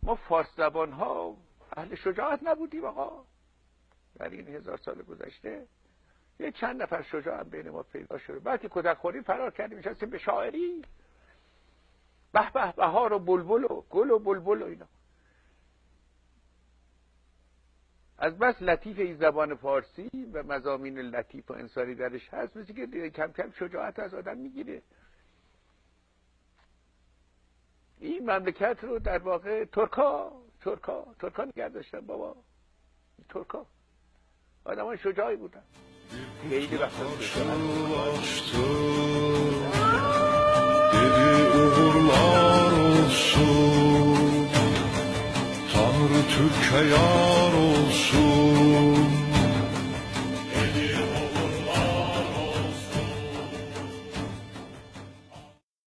ما فارس زبان ها اهل شجاعت نبودیم آقا. در این 1000 سال گذشته یه چند نفر شجاع هم بین ما پیدا شده. بعد که کتک خوری فرار کردیم نشستیم به شاعری، به به بهار و بلبل و گل و بلبل و اینا. از بس لطیف این زبان فارسی و مضامین لطیف و انصاری درش هست، مثل که کم کم شجاعت از آدم میگیره. این مملکت رو در واقع ترکا نگه داشتن بابا. ترکا آدم های شجاعی بودن. خیلی وقتا Dedi uğurlar olsun, Tanrı Türk'e yar olsun.